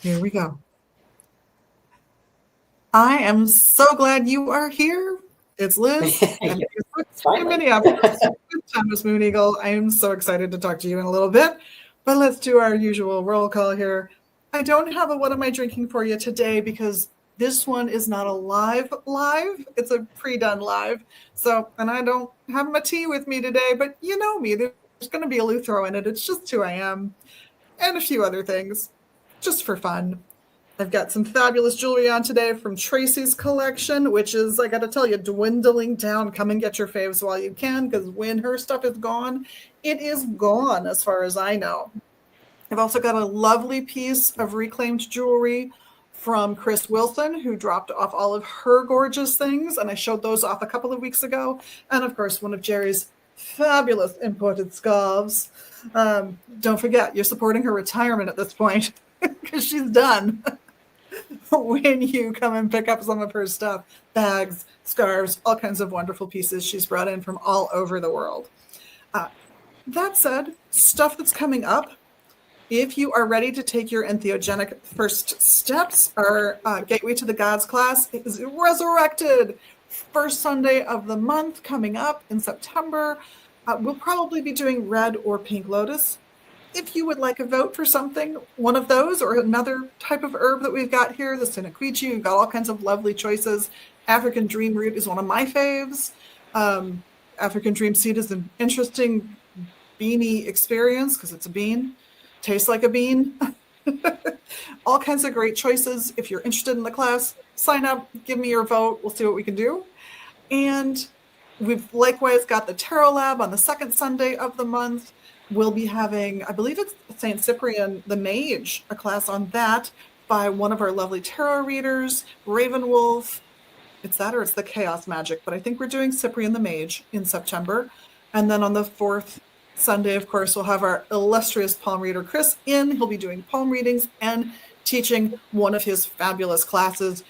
Here we go. I am so glad you are here. It's Liz and in Minneapolis with Thomas Mooneagle. I am so excited to talk to you in a little bit, but let's do our usual roll call here. I don't have a what am I drinking for you today because this one is not a live. It's a pre-done live. So, and I don't have my tea with me today, but you know me, there's going to be a Luthro in it. It's just who I am and a few other things just for fun. I've got some fabulous jewelry on today from Tracy's collection, which is, I got to tell you, dwindling down. Come and get your faves while you can, because when her stuff is gone, it is gone as far as I know. I've also got a lovely piece of reclaimed jewelry from Chris Wilson, who dropped off all of her gorgeous things, and I showed those off a couple of weeks ago. And of course, one of Jerry's fabulous imported scarves. Don't forget, you're supporting her retirement at this point, because she's done. When you come and pick up some of her stuff, bags, scarves, all kinds of wonderful pieces she's brought in from all over the world. That said, stuff that's coming up, if you are ready to take your entheogenic first steps, our Gateway to the Gods class is resurrected. First Sunday of the month coming up in September. We'll probably be doing red or pink lotus. If you would like a vote for something, one of those or another type of herb that we've got here, the Sinaquichi, we've got all kinds of lovely choices. African Dream Root is one of my faves. African Dream Seed is an interesting beanie experience because it's a bean, tastes like a bean. All kinds of great choices. If you're interested in the class, sign up, give me your vote. We'll see what we can do. And we've likewise got the Tarot Lab on the second Sunday of the month. We'll be having, I believe it's St. Cyprian the Mage, a class on that by one of our lovely tarot readers, Ravenwolf. It's that or it's the Chaos Magic, but I think we're doing Cyprian the Mage in September. And then on the fourth Sunday, of course, we'll have our illustrious palm reader, Chris, in. He'll be doing palm readings and teaching one of his fabulous classes.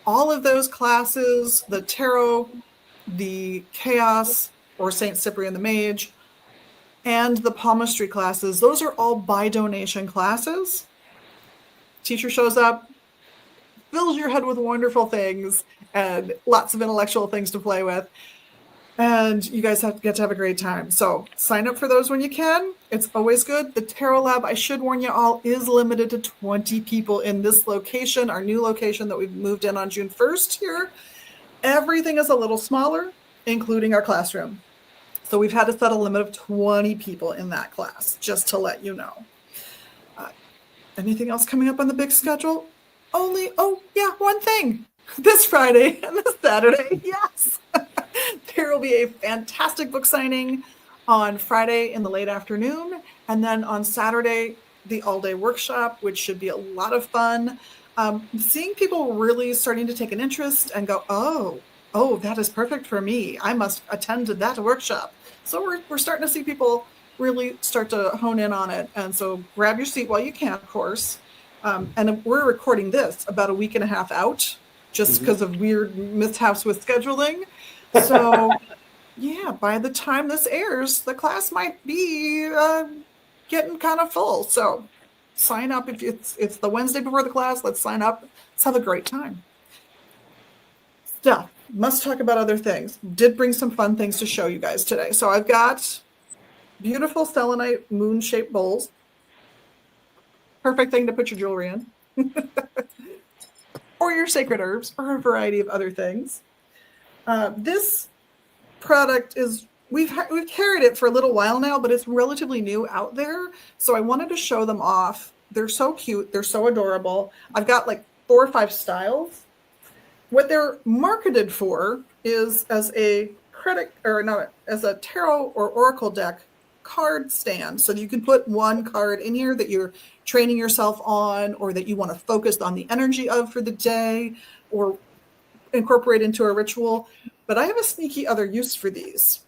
All of those classes, the tarot, the Chaos, or St. Cyprian the Mage, and the palmistry classes, those are all by donation classes. Teacher shows up, fills your head with wonderful things and lots of intellectual things to play with. And you guys get to have a great time. So sign up for those when you can. It's always good. The Tarot Lab, I should warn you all, is limited to 20 people in this location, our new location that we've moved in on June 1st here. Everything is a little smaller, including our classroom. So we've had to set a limit of 20 people in that class, just to let you know. Anything else coming up on the big schedule? One thing. This Friday and this Saturday, yes. There will be a fantastic book signing on Friday in the late afternoon. And then on Saturday, the all-day workshop, which should be a lot of fun. Seeing people really starting to take an interest and go, oh, that is perfect for me. I must attend to that workshop. So we're starting to see people really start to hone in on it. And so grab your seat while you can, of course. And we're recording this about a week and a half out, just because of weird mishaps with scheduling. So yeah, by the time this airs, the class might be getting kind of full. So sign up if it's the Wednesday before the class. Let's sign up. Let's have a great time. Stuff. Must talk about other things. Did bring some fun things to show you guys today. So I've got beautiful selenite moon-shaped bowls. Perfect thing to put your jewelry in. Or your sacred herbs, or a variety of other things. This product is, we've carried it for a little while now, but it's relatively new out there. So I wanted to show them off. They're so cute. They're so adorable. I've got like 4 or 5 styles. What they're marketed for is as a tarot or oracle deck card stand. So you can put one card in here that you're training yourself on, or that you want to focus on the energy of for the day, or incorporate into a ritual. But I have a sneaky other use for these.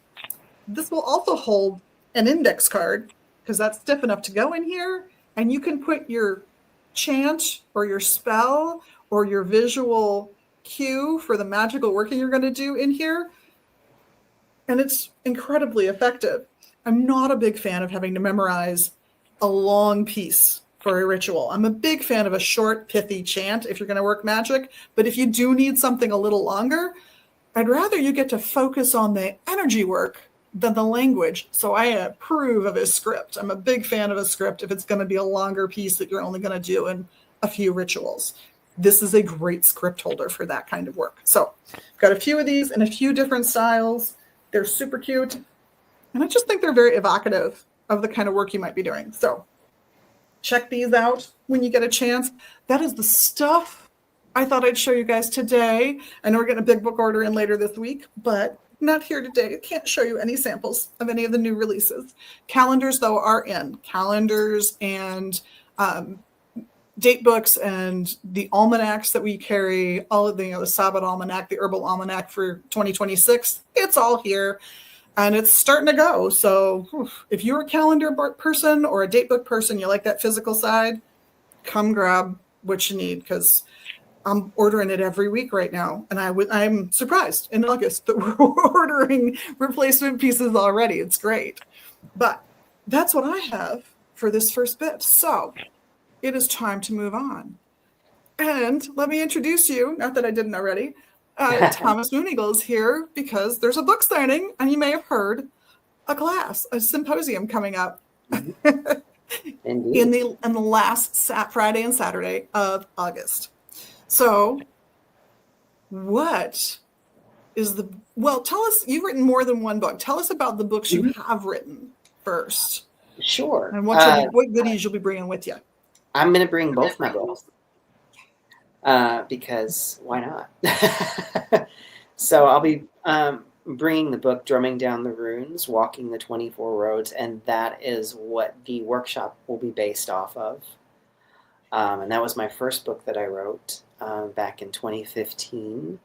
This will also hold an index card, because that's stiff enough to go in here. And you can put your chant or your spell or your visual cue for the magical working you're going to do in here. And it's incredibly effective. I'm not a big fan of having to memorize a long piece for a ritual. I'm a big fan of a short, pithy chant if you're going to work magic. But if you do need something a little longer, I'd rather you get to focus on the energy work than the language. So I approve of a script. I'm a big fan of a script if it's going to be a longer piece that you're only going to do in a few rituals. This is a great script holder for that kind of work. So I've got a few of these in a few different styles. They're super cute. And I just think they're very evocative of the kind of work you might be doing. So check these out when you get a chance. That is the stuff I thought I'd show you guys today. I know we're getting a big book order in later this week, but not here today. I can't show you any samples of any of the new releases. Calendars, though, are in. Calendars and date books and the almanacs that we carry, all of the Sabbath almanac, the herbal almanac for 2026. It's all here. And it's starting to go. So if you're a calendar person or a date book person, you like that physical side, come grab what you need, because I'm ordering it every week right now. And I'm surprised in August that we're ordering replacement pieces already. It's great. But that's what I have for this first bit. So it is time to move on. And let me introduce you, not that I didn't already, Thomas Mooneagle is here because there's a book signing, and you may have heard a symposium coming up in the last Friday and Saturday of August. So what is tell us, you've written more than one book. Tell us about the books you have written first. Sure. And what goodies you'll be bringing with you. I'm going to bring both my books. Because why not? So I'll be bringing the book Drumming Down the Runes, Walking the 24 Roads, and that is what the workshop will be based off of. And that was my first book that I wrote back in 2015.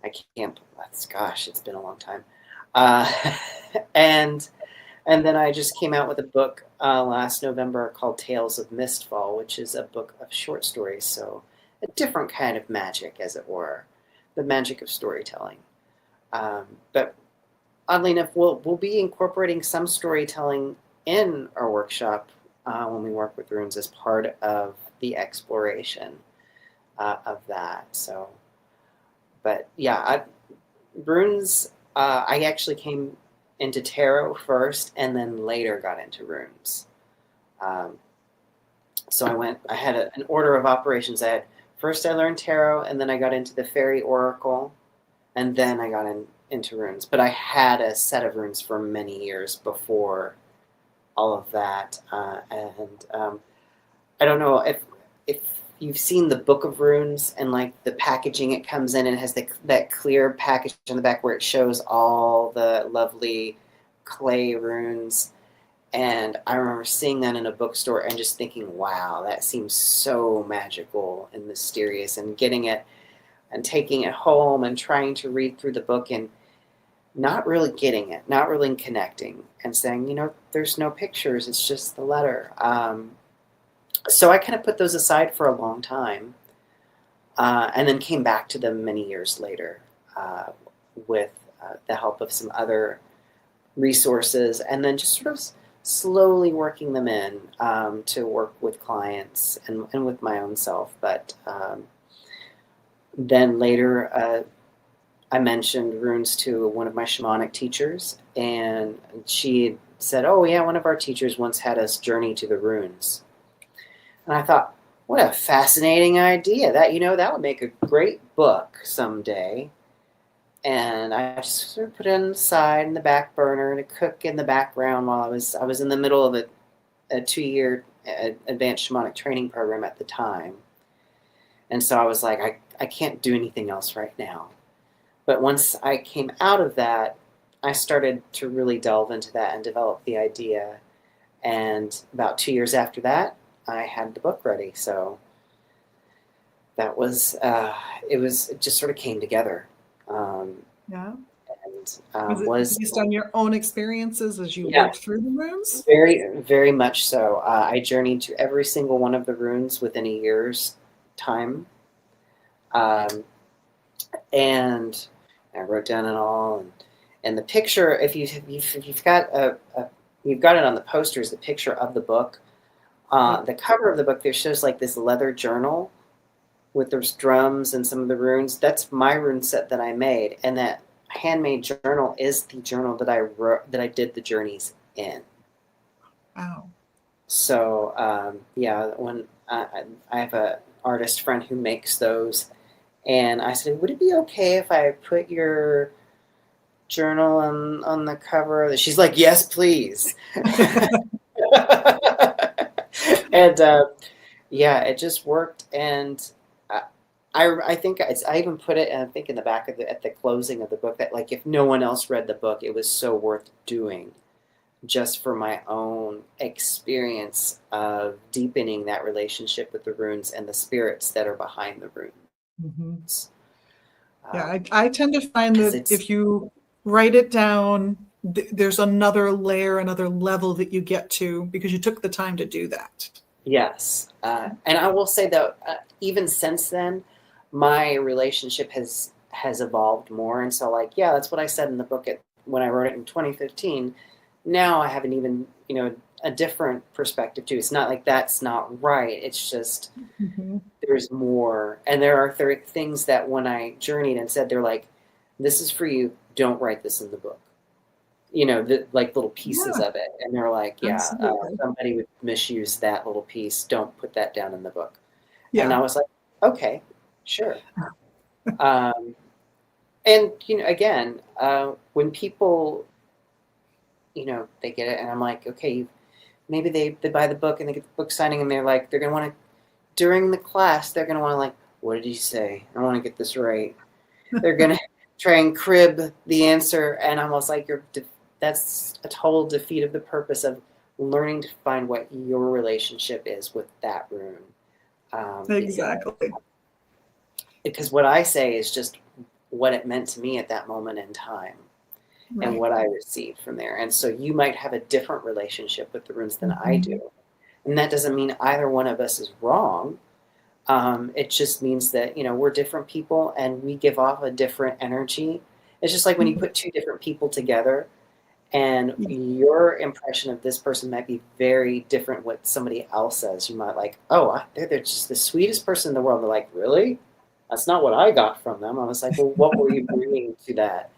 It's been a long time. And then I just came out with a book last November called Tales of Mistfall, which is a book of short stories. So a different kind of magic, as it were, the magic of storytelling. But oddly enough, we'll be incorporating some storytelling in our workshop when we work with runes as part of the exploration of that. So, but yeah, runes, I actually came into tarot first and then later got into runes. So I had an order of operations. First I learned tarot, and then I got into the fairy oracle, and then I got into runes. But I had a set of runes for many years before all of that. And I don't know if you've seen the Book of Runes and like the packaging it comes in, and it has that clear package on the back where it shows all the lovely clay runes. And I remember seeing that in a bookstore and just thinking, wow, that seems so magical and mysterious, and getting it and taking it home and trying to read through the book and not really getting it, not really connecting, and saying, there's no pictures, it's just the letter. So I kind of put those aside for a long time, and then came back to them many years later with the help of some other resources, and then just sort of slowly working them in to work with clients and with my own self. But then later I mentioned runes to one of my shamanic teachers, and she said, oh yeah, one of our teachers once had us journey to the runes. And I thought, what a fascinating idea. That would make a great book someday. And I just sort of put it on the side in the back burner to cook in the background while I was in the middle of a 2-year advanced shamanic training program at the time. And so I was like, I can't do anything else right now. But once I came out of that, I started to really delve into that and develop the idea. And about 2 years after that, I had the book ready. So that was, it just sort of came together. Yeah. And was it based on your own experiences as you worked through the runes? Very, very much so. I journeyed to every single one of the runes within a year's time. And I wrote down it all. And the picture, if you've got you've got it on the posters, the picture of the book, The cover of the book, there shows like this leather journal with those drums and some of the runes. That's my rune set that I made, and that handmade journal is the journal that I wrote, that I did the journeys in. Wow. So when I have a artist friend who makes those, and I said, would it be okay if I put your journal on the cover? She's like, yes, please. And it just worked. And I think I even put it, and I think in the back of at the closing of the book, that like if no one else read the book, it was so worth doing, just for my own experience of deepening that relationship with the runes and the spirits that are behind the runes. Mm-hmm. Yeah, I tend to find that if you write it down, there's another layer, another level that you get to because you took the time to do that. Yes. And I will say that even since then, my relationship has evolved more. And so like, yeah, that's what I said in the book when I wrote it in 2015. Now I have an even, a different perspective too. It's not like that's not right. It's just there's more. And there are things that when I journeyed and said, they're like, this is for you. Don't write this in the book. Like little pieces of it. And they're like, somebody would misuse that little piece. Don't put that down in the book. Yeah. And I was like, okay, sure. And, again, when people, they get it, and I'm like, okay, maybe they buy the book and they get the book signing, and they're like, they're going to want to, during the class, they're going to want to like, what did he say? I want to get this right. They're going to try and crib the answer. And I'm almost like, that's a total defeat of the purpose of learning to find what your relationship is with that rune. Exactly. Because what I say is just what it meant to me at that moment in time, and what I received from there. And so you might have a different relationship with the runes than I do. And that doesn't mean either one of us is wrong. It just means that, we're different people and we give off a different energy. It's just like when you put two different people together, and your impression of this person might be very different what somebody else says. You might like, oh, they're just the sweetest person in the world. They're like, really? That's not what I got from them. I was like, well, what were you bringing to that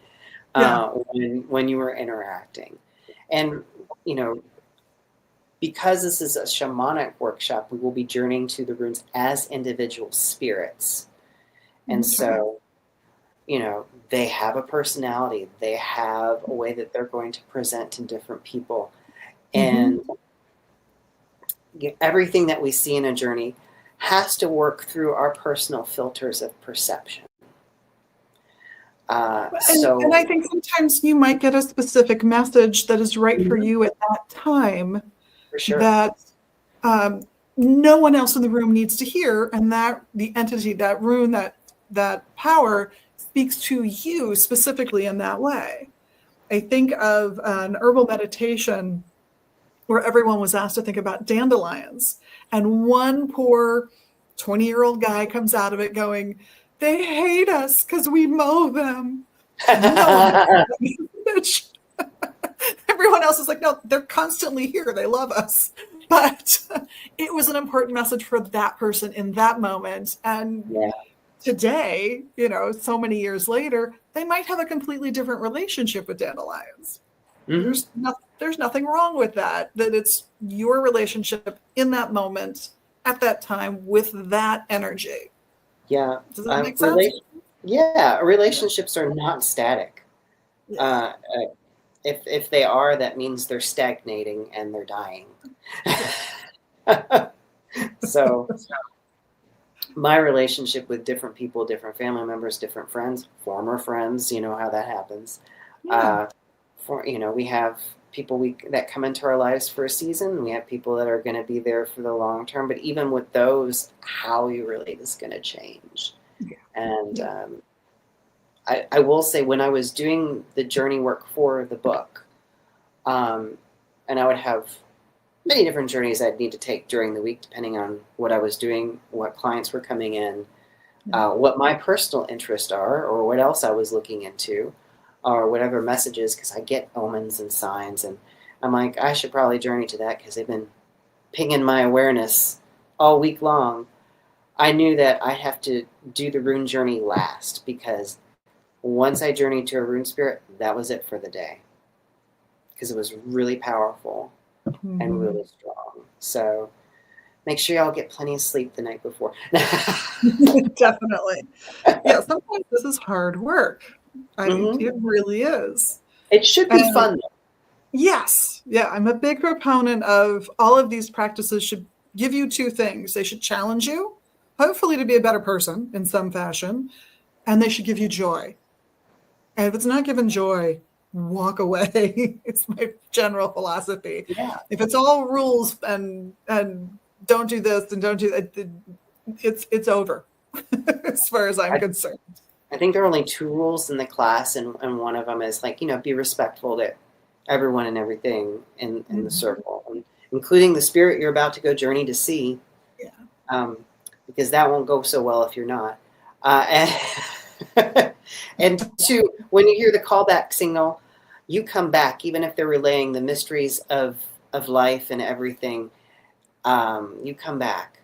when you were interacting? And, because this is a shamanic workshop, we will be journeying to the runes as individual spirits. And so, they have a personality. They have a way that they're going to present to different people. And everything that we see in a journey has to work through our personal filters of perception. And I think sometimes you might get a specific message that is right for you at that time, for sure, that no one else in the room needs to hear, and that the entity, that rune, that power speaks to you specifically in that way. I think of an herbal meditation where everyone was asked to think about dandelions, and one poor 20-year-old guy comes out of it going, they hate us because we mow them. No everyone else is like, no, they're constantly here. They love us. But it was an important message for that person in that moment. And today, so many years later, they might have a completely different relationship with dandelions. There's nothing wrong with that it's your relationship in that moment at that time with that energy. Yeah. Does that make sense? Relationships are not static. If they are, that means they're stagnating and they're dying. So my relationship with different people, different family members, different friends, former friends, how that happens. We have people that come into our lives for a season. We have people that are going to be there for the long term. But even with those, how you relate is going to change. And I will say, when I was doing the journey work for the book, and I would have many different journeys I'd need to take during the week, depending on what I was doing, what clients were coming in, what my personal interests are, or what else I was looking into, or whatever messages, because I get omens and signs, and I'm like, I should probably journey to that because they've been pinging my awareness all week long, I knew that I have to do the rune journey last, because once I journeyed to a rune spirit, that was it for the day, because it was really powerful and really strong. So make sure y'all get plenty of sleep the night before. Definitely. Yeah, sometimes this is hard work. It really is. It should be fun, though. Yes. Yeah, I'm a big proponent of all of these practices should give you two things. They should challenge you, hopefully to be a better person in some fashion, and they should give you joy. And if it's not given joy, walk away. It's my general philosophy. Yeah. If it's all rules and don't do this and don't do that, it's over as far as I'm concerned. I think there are only 2 rules in the class, and one of them is, like, be respectful to everyone and everything in the circle, including the spirit you're about to go journey to see. Yeah. Because that won't go so well if you're not. And 2, when you hear the callback signal, you come back, even if they're relaying the mysteries of life and everything. You come back.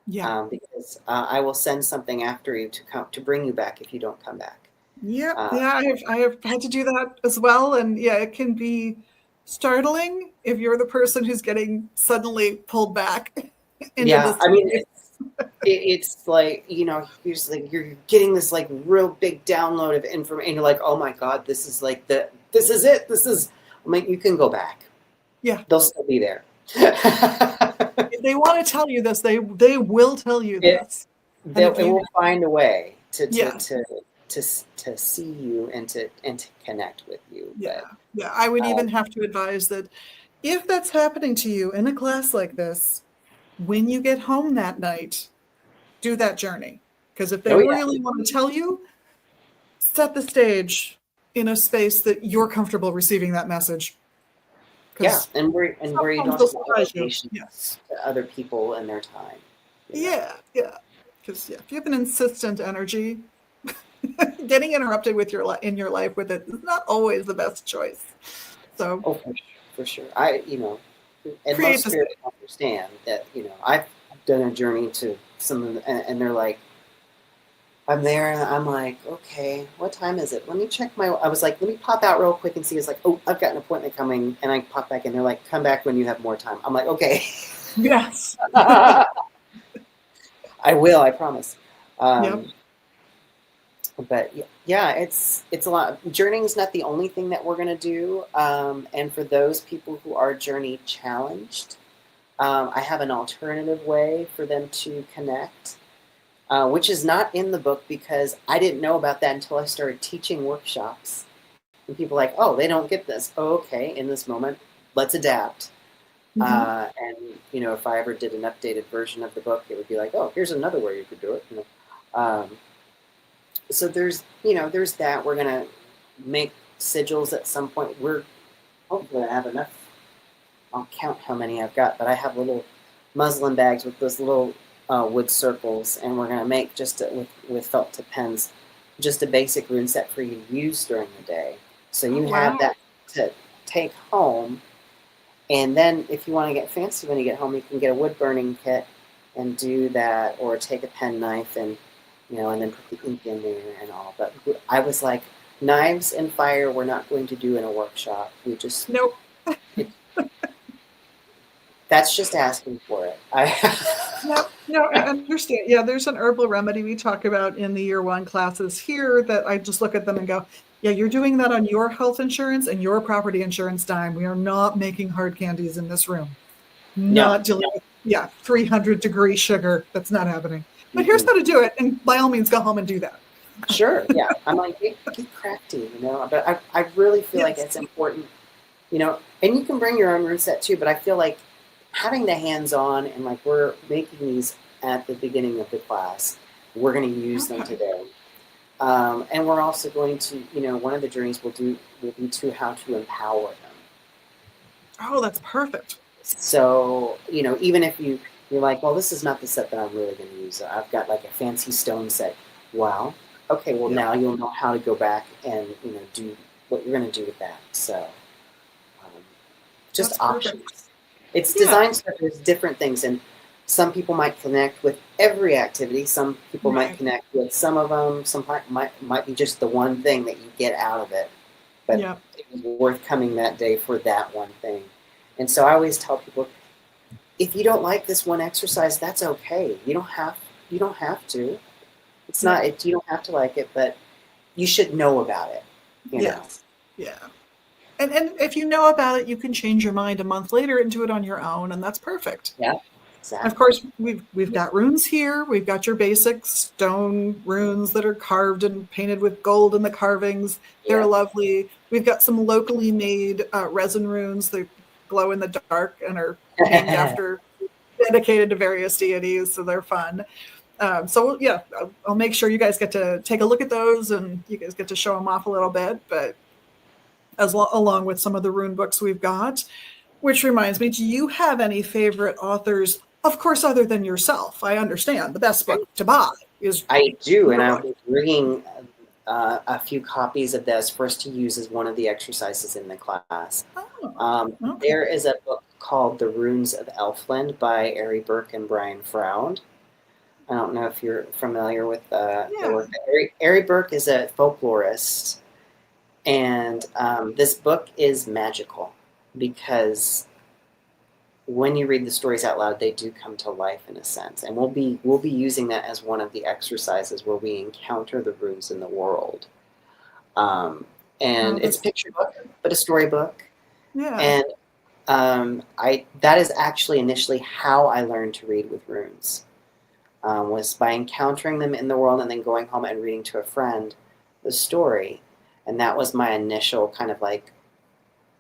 Yeah. Because I will send something after you to bring you back if you don't come back. Yeah. I have had to do that as well, and it can be startling if you're the person who's getting suddenly pulled back into this. I mean, it's like, you're getting this like real big download of information, and you're like, oh my God, this is it. I'm like, you can go back. Yeah. They'll still be there. If they want to tell you this, they will tell you this. They will find a way to see you and to connect with you. Yeah. I would even have to advise that if that's happening to you in a class like this, when you get home that night, do that journey. Because if they really want to tell you, set the stage in a space that you're comfortable receiving that message. Yeah, and where you don't have obligations to other people and their time. Yeah. Because if you have an insistent energy, getting interrupted in your life with it is not always the best choice. So, for sure. And most spirits understand that. I've done a journey to some, and they're like, I'm there, and I'm like, okay, what time is it? Let me check I was like, let me pop out real quick and see. It's like, oh, I've got an appointment coming, and I pop back in. They're like, come back when you have more time. I'm like, okay. Yes. I will, I promise. But it's a lot. Journeying is not the only thing that we're going to do. And for those people who are journey challenged, I have an alternative way for them to connect, which is not in the book, because I didn't know about that until I started teaching workshops. And people are like, oh, they don't get this. Oh, okay, in this moment, let's adapt. And if I ever did an updated version of the book, it would be like, oh, here's another way you could do it. So there's that. We're gonna make sigils at some point. We're hopefully I have enough. I'll count how many I've got, but I have little muslin bags with those little wood circles, and we're gonna make with felt tip pens, just a basic rune set for you to use during the day. So you have that to take home. And then if you want to get fancy when you get home, you can get a wood burning kit and do that, or take a pen knife and then put the ink in there and all. But I was like, knives and fire we're not going to do in a workshop. We just... Nope. That's just asking for it. No, I understand. Yeah, there's an herbal remedy we talk about in the year 1 classes here that I just look at them and go, yeah, you're doing that on your health insurance and your property insurance dime. We are not making hard candies in this room. Not dealing with 300-degree sugar. That's not happening. But here's how to do it, and by all means, go home and do that. Sure, yeah. I'm like, get crafty, But I really feel like it's important, and you can bring your own rune set too. But I feel like having the hands-on, and like we're making these at the beginning of the class, we're going to use them today, and we're also going to, one of the journeys will be to how to empower them. Oh, that's perfect. So even if you're like, well, this is not the set that I'm really going to use. I've got like a fancy stone set. Wow. Okay, well, now you'll know how to go back and, do what you're going to do with that. So just That's options. Perfect. It's designed so there's different things, and some people might connect with every activity. Some people might connect with some of them. Some might be just the one thing that you get out of it. But it was worth coming that day for that one thing. And so I always tell people, if you don't like this one exercise, that's okay. You don't have to. It's not. You don't have to like it, but you should know about it. You know? Yeah. And if you know about it, you can change your mind a month later and do it on your own, and that's perfect. Yeah. Exactly. Of course, we've got runes here. We've got your basic stone runes that are carved and painted with gold in the carvings. They're lovely. We've got some locally made resin runes that glow in the dark and are named after, dedicated to various deities, so they're fun. So yeah, I'll make sure you guys get to take a look at those, and you guys get to show them off a little bit. But along with some of the rune books we've got, which reminds me, do you have any favorite authors? Of course, other than yourself. I understand the best book to buy is. I do, and I'll be bringing a few copies of this for us to use as one of the exercises in the class. There is a book called The Runes of Elfland by Ari Burke and Brian Froud. I don't know if you're familiar with the work. Ari Burke is a folklorist, and this book is magical because when you read the stories out loud, they do come to life in a sense. And we'll be using that as one of the exercises where we encounter the runes in the world. And it's a picture book, but a storybook. Yeah. And that is actually initially how I learned to read with runes. Was by encountering them in the world and then going home and reading to a friend the story. And that was my initial kind of like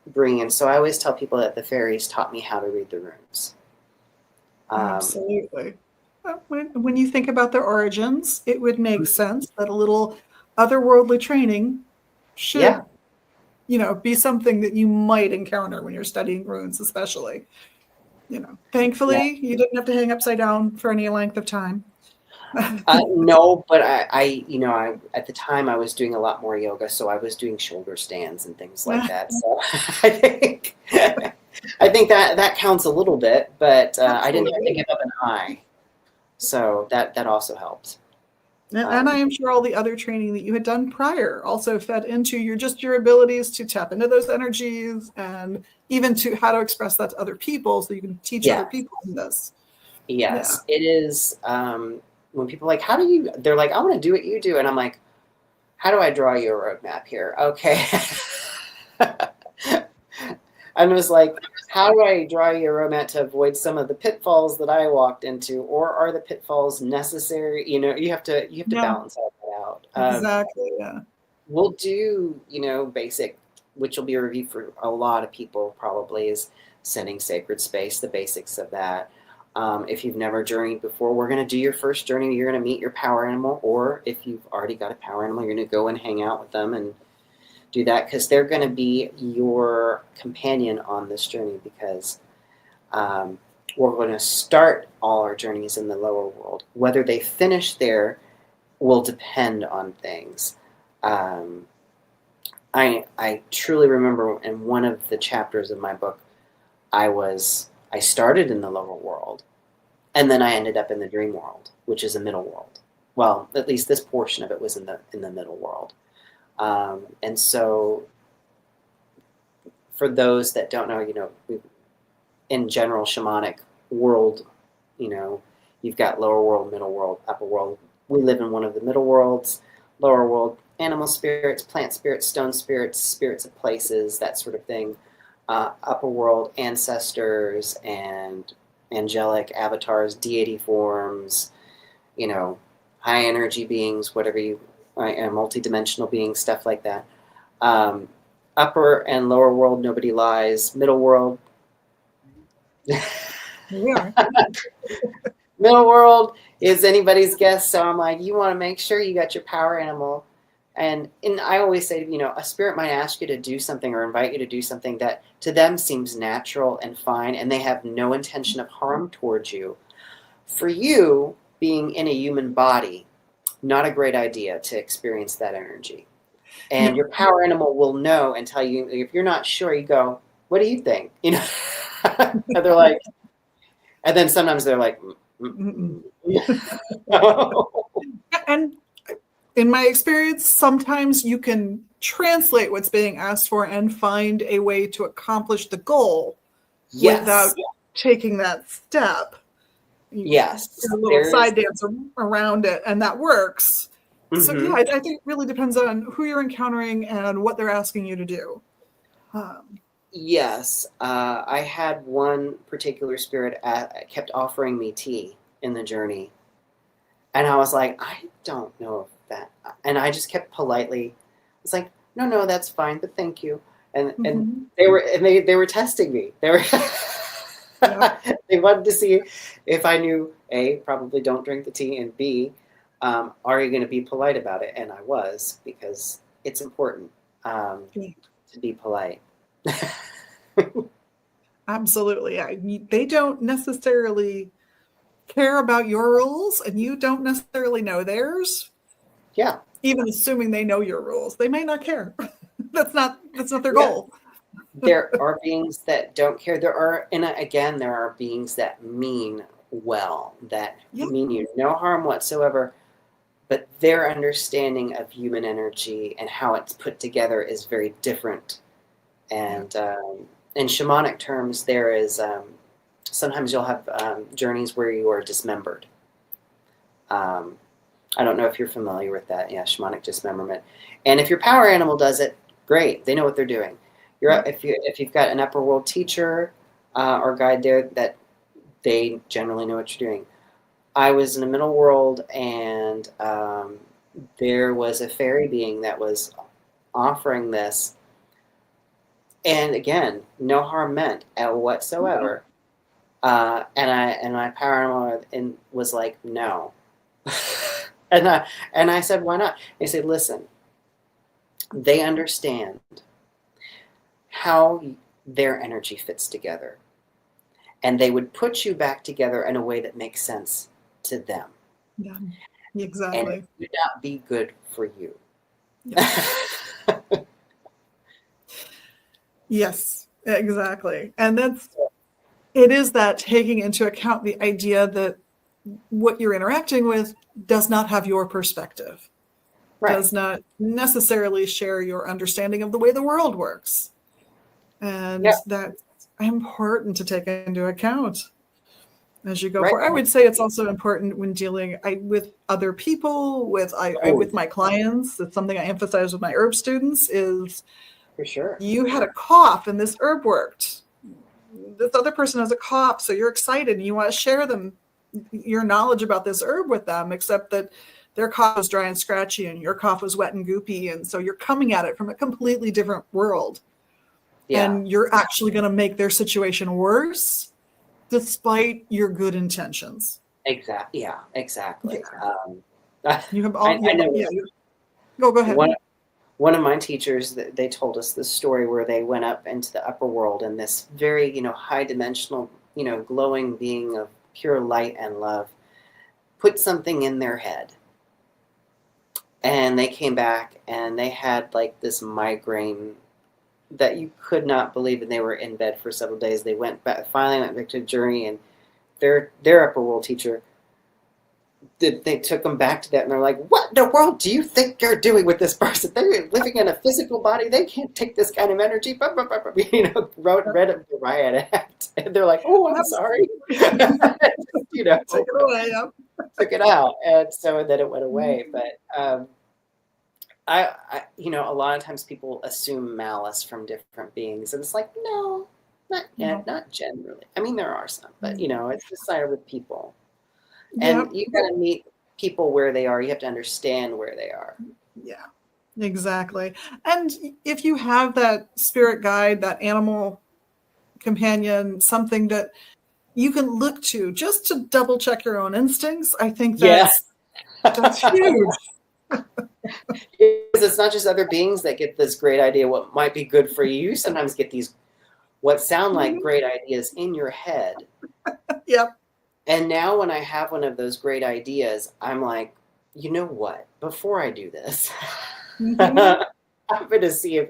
bringing in. So I always tell people that the fairies taught me how to read the runes. Absolutely. When you think about their origins, it would make sense that a little otherworldly training should, be something that you might encounter when you're studying runes, especially. Thankfully, you didn't have to hang upside down for any length of time. No, but I at the time I was doing a lot more yoga, so I was doing shoulder stands and things like that. So I think that counts a little bit, but I didn't have to give up an eye, so that also helped. And I am sure all the other training that you had done prior also fed into your abilities to tap into those energies and even to how to express that to other people, so you can teach other people in this. Yes, it is. When people are like, they're like, I want to do what you do. And I'm like, how do I draw you a roadmap here? Okay. I was like, how do I draw you a roadmap to avoid some of the pitfalls that I walked into? Or are the pitfalls necessary? You have to balance all that out. Exactly, yeah. We'll do, basic, which will be a review for a lot of people probably, is setting sacred space, the basics of that. If you've never journeyed before, we're going to do your first journey. You're going to meet your power animal, or if you've already got a power animal, you're going to go and hang out with them and do that, because they're going to be your companion on this journey, because we're going to start all our journeys in the lower world. Whether they finish there will depend on things. I truly remember in one of the chapters of my book, I started in the lower world, and then I ended up in the dream world, which is a middle world. Well, at least this portion of it was in the middle world. And so for those that don't know, in general shamanic world, you've got lower world, middle world, upper world. We live in one of the middle worlds. Lower world, animal spirits, plant spirits, stone spirits, spirits of places, that sort of thing. Upper world, ancestors and angelic avatars, deity forms, high energy beings, whatever multi-dimensional beings, stuff like that. Upper and lower world, nobody lies. Middle world. Yeah. Middle world is anybody's guess. So I'm like, you want to make sure you got your power animal. And I always say, a spirit might ask you to do something or invite you to do something that to them seems natural and fine, and they have no intention of harm towards you. For you, being in a human body, not a great idea to experience that energy. And your power animal will know and tell you. If you're not sure, you go, what do you think? And they're like, and then sometimes they're like, no. And in my experience, sometimes you can translate what's being asked for and find a way to accomplish the goal without taking that step. Yes. A little side dance around it, and that works. So yeah, I think it really depends on who you're encountering and what they're asking you to do. Yes. I had one particular spirit kept offering me tea in the journey. And I was like, I don't know if that, and I just kept politely, I was like, no, that's fine, but thank you. And they were testing me. They were they wanted to see if I knew, A, probably don't drink the tea, and B, are you going to be polite about it? And I was, because it's important to be polite. Absolutely. They don't necessarily care about your rules, and you don't necessarily know theirs. Yeah. Even assuming they know your rules, they may not care. That's not their goal. There are beings that don't care. There are beings that mean well, that mean you no harm whatsoever, but their understanding of human energy and how it's put together is very different. And in shamanic terms, there is sometimes you'll have journeys where you are dismembered. I don't know if you're familiar with that. Yeah, shamanic dismemberment. And if your power animal does it, great. They know what they're doing. If you've got an upper world teacher or guide there, that they generally know what you're doing. I was in the middle world, and there was a fairy being that was offering this. And again, no harm meant whatsoever. And my power animal was like, no. and I said, why not? They said, listen, they understand how their energy fits together, and they would put you back together in a way that makes sense to them. Yeah, exactly. And it would not be good for you. Yeah. Yes, exactly. And it is that taking into account the idea that what you're interacting with does not have your perspective, does not necessarily share your understanding of the way the world works. And that's important to take into account as you go forward. I would say it's also important when dealing with other people, with my clients. It's something I emphasize with my herb students is, for sure, you had a cough and this herb worked. This other person has a cough, so you're excited and you want to share your knowledge about this herb with them, except that their cough was dry and scratchy and your cough was wet and goopy, and so you're coming at it from a completely different world. And you're actually going to make their situation worse despite your good intentions. Exactly. Yeah, exactly. You have all. I know. Go ahead. One of my teachers, they told us this story where they went up into the upper world, and this very, high dimensional, glowing being of pure light and love put something in their head. And they came back and they had like this migraine that you could not believe, and they were in bed for several days. They finally went back to the journey, and their upper world teacher, they took them back to that, and they're like, what in the world do you think you're doing with this person? They're living in a physical body. They can't take this kind of energy. Read a riot act. And they're like, oh, I'm sorry. Take it away. Took it out. And so then it went away. But I a lot of times people assume malice from different beings, and it's like, no, not yet, not generally. I mean, there are some, but it's the side with people. And you got to meet people where they are. You have to understand where they are. Yeah, exactly. And if you have that spirit guide, that animal companion, something that you can look to just to double check your own instincts, I think that's huge. It's not just other beings that get this great idea what might be good for you. You sometimes get these what sound like great ideas in your head. Yep. And now when I have one of those great ideas, I'm like, you know what? Before I do this, I'm going to see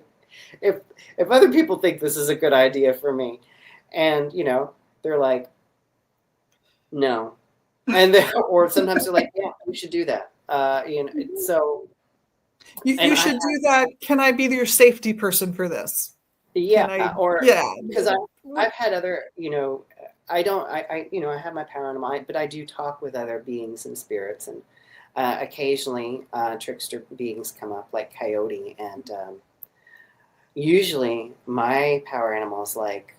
if other people think this is a good idea for me. And, they're like, no. And then, or sometimes they're like, yeah, we should do that. So. You should do that. Can I be your safety person for this? Yeah. Because I've had other, I have my power in mind, but I do talk with other beings and spirits, and occasionally trickster beings come up like Coyote, and usually my power animal is like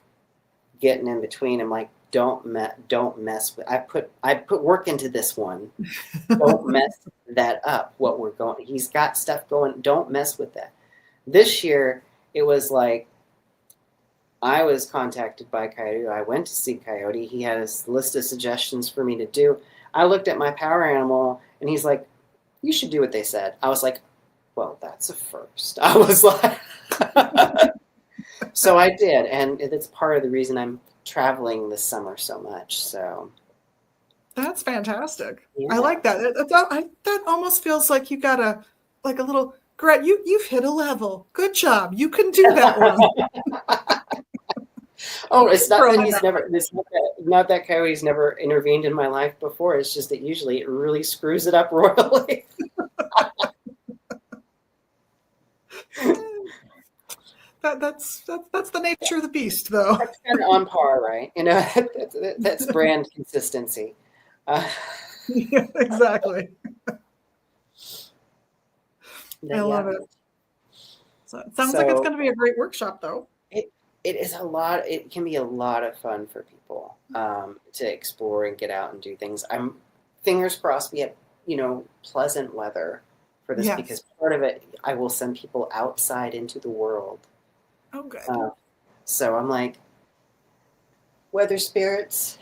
getting in between. I'm like, don't mess with. I put work into this one. Don't mess that up. He's got stuff going. Don't mess with that. This year it was like, I was contacted by Coyote. I went to see Coyote. He had a list of suggestions for me to do. I looked at my power animal, and he's like, you should do what they said. I was like, well, that's a first. I was like, so I did. And it's part of the reason I'm traveling this summer so much. So that's fantastic. Yeah. I like that. That almost feels like you got a little, Gret, you've hit a level. Good job. You can do that one. Oh, it's not that not that Coyote's never intervened in my life before. It's just that usually it really screws it up royally. That's the nature of the beast, though. That's kind of on par, right? That's brand consistency. Yeah, exactly. I love it. So it sounds like it's going to be a great workshop, though. It is a lot. It can be a lot of fun for people to explore and get out and do things. I'm fingers crossed we have pleasant weather for this, because part of it, I will send people outside into the world. Oh, good. So I'm like, weather spirits,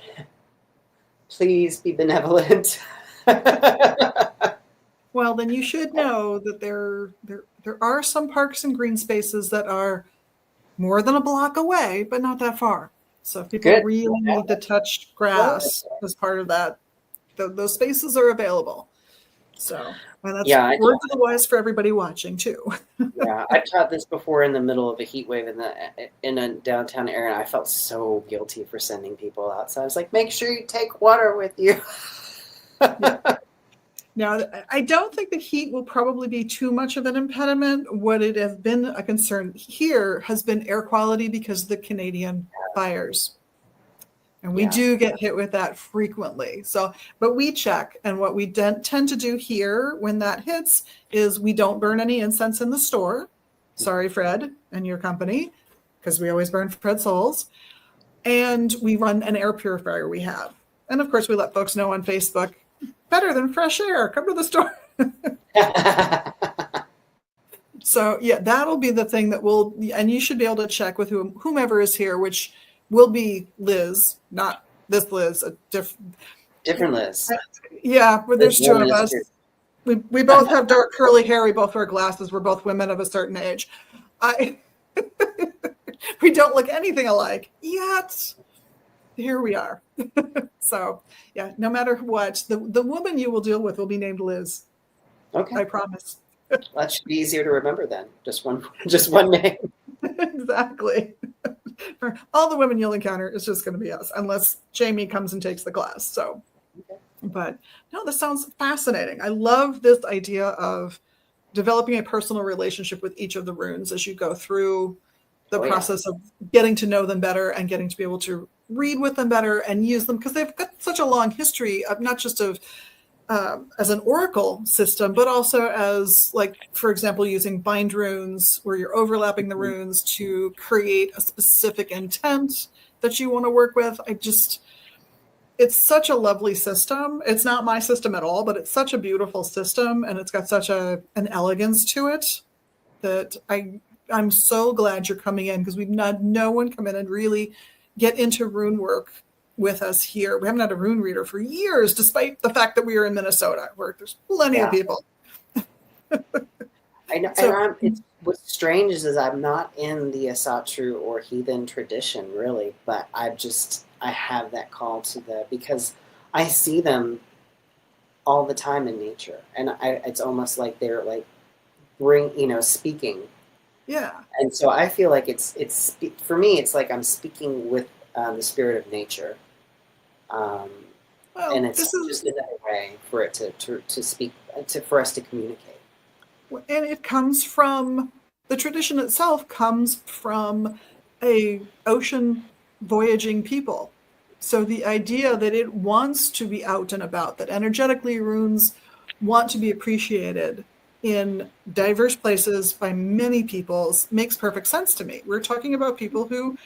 please be benevolent. Well, then you should know that there are some parks and green spaces that are more than a block away, but not that far. So if people really need to touch grass as part of that, those spaces are available. So, and that's word to the wise for everybody watching too. Yeah, I taught this before in the middle of a heat wave in a downtown area, and I felt so guilty for sending people outside. I was like, make sure you take water with you. Now, I don't think the heat will probably be too much of an impediment. What it has been a concern here has been air quality because of the Canadian fires. And we do get hit with that frequently. So, but we check. And what we tend to do here when that hits is we don't burn any incense in the store. Sorry, Fred and your company, because we always burn Fred's souls. And we run an air purifier we have. And of course, we let folks know on Facebook, better than fresh air. Come to the store. So yeah, that'll be the thing that will, and you should be able to check with whomever is here, which will be Liz, not this Liz, a different Liz. Yeah, but there's two of us. We both have dark curly hair. We both wear glasses. We're both women of a certain age. We don't look anything alike yet. Here we are. So yeah, no matter what, the woman you will deal with will be named Liz. Okay. I promise. That should be easier to remember then. Just one name. Exactly. For all the women you'll encounter, it's just going to be us, unless Jamie comes and takes the class. So, but no, this sounds fascinating. I love this idea of developing a personal relationship with each of the runes as you go through the process of getting to know them better and getting to be able to read with them better and use them, because they've got such a long history of not just of as an oracle system, but also as, like, for example, using bind runes where you're overlapping the runes to create a specific intent that you want to work with. It's such a lovely system. It's not my system at all, but it's such a beautiful system, and it's got such an elegance to it that I'm so glad you're coming in, because we've had no one come in and really get into rune work with us here. We haven't had a rune reader for years, despite the fact that we are in Minnesota, where there's plenty of people. I know. So, and what's strange is I'm not in the Asatru or heathen tradition, really, but I have that call to because I see them all the time in nature, and it's almost like they're like speaking. Yeah. And so I feel like it's for me, it's like I'm speaking with the spirit of nature. And it's just another way for it to speak, for us to communicate. And it comes from, the tradition itself comes from a ocean voyaging people. So the idea that it wants to be out and about, that energetically runes want to be appreciated in diverse places by many peoples, makes perfect sense to me. We're talking about people who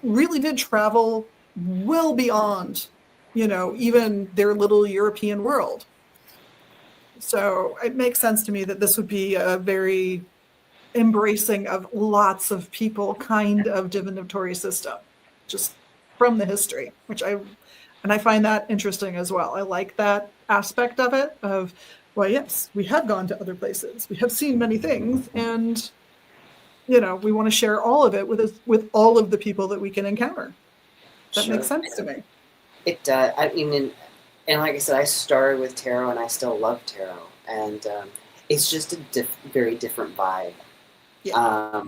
really did travel well beyond, even their little European world. So it makes sense to me that this would be a very embracing of lots of people kind of divinatory system, just from the history, and I find that interesting as well. I like that aspect of it, of, well, yes, we have gone to other places, we have seen many things, and we want to share all of it with all of the people that we can encounter. That makes sense to me. It does. I mean, and like I said, I started with tarot, and I still love tarot, and it's just a very different vibe. Yeah.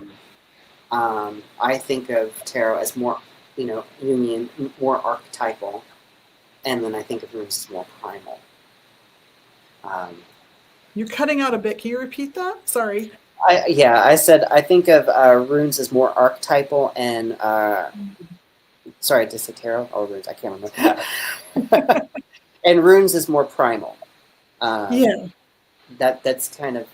I think of tarot as more, Jungian, more archetypal, and then I think of runes as more primal. You're cutting out a bit. Can you repeat that? Sorry. I said I think of runes as more archetypal, and sorry, did I say tarot or runes? I can't remember. And runes is more primal. Yeah. That's kind of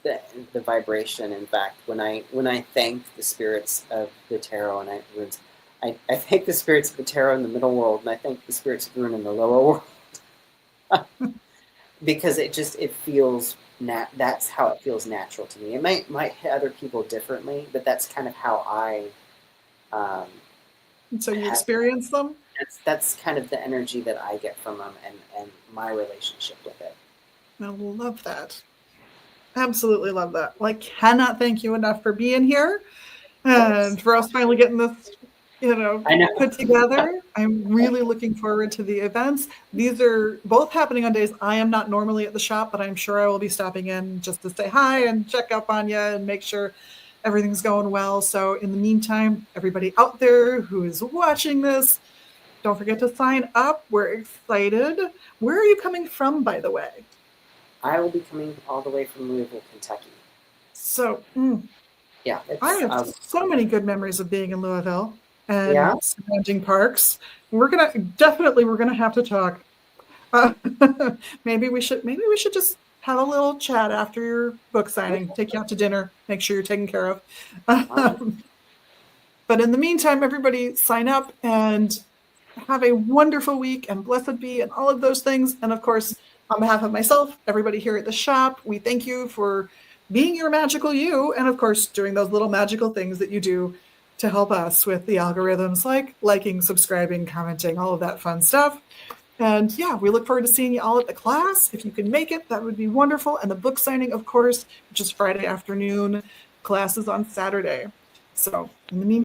the vibration. In fact, when I thank the spirits of the tarot and runes, I thank the spirits of the tarot in the middle world, and I thank the spirits of rune in the lower world. Because it feels that's how it feels natural to me. It might hit other people differently, but that's kind of how I. So you experience them? That's kind of the energy that I get from them, and my relationship with it. I love that. Absolutely love that. Well, I cannot thank you enough for being here and for us finally getting this, put together. I'm really looking forward to the events. These are both happening on days I am not normally at the shop, but I'm sure I will be stopping in just to say hi and check up on you and make sure everything's going well. So in the meantime, everybody out there who is watching this, don't forget to sign up. We're excited. Where are you coming from, by the way? I will be coming all the way from Louisville, Kentucky. So, yeah, I have so many good memories of being in Louisville and surrounding parks. We're gonna have to talk. Maybe we should just have a little chat after your book signing. Take you out to dinner. Make sure you're taken care of. But in the meantime, everybody sign up and have a wonderful week, and blessed be, and all of those things. And of course, on behalf of myself, everybody here at the shop, we thank you for being your magical you, and of course, doing those little magical things that you do to help us with the algorithms, like liking, subscribing, commenting, all of that fun stuff. And yeah, we look forward to seeing you all at the class. If you can make it, that would be wonderful. And the book signing, of course, which is Friday afternoon. Class is on Saturday. So in the meantime,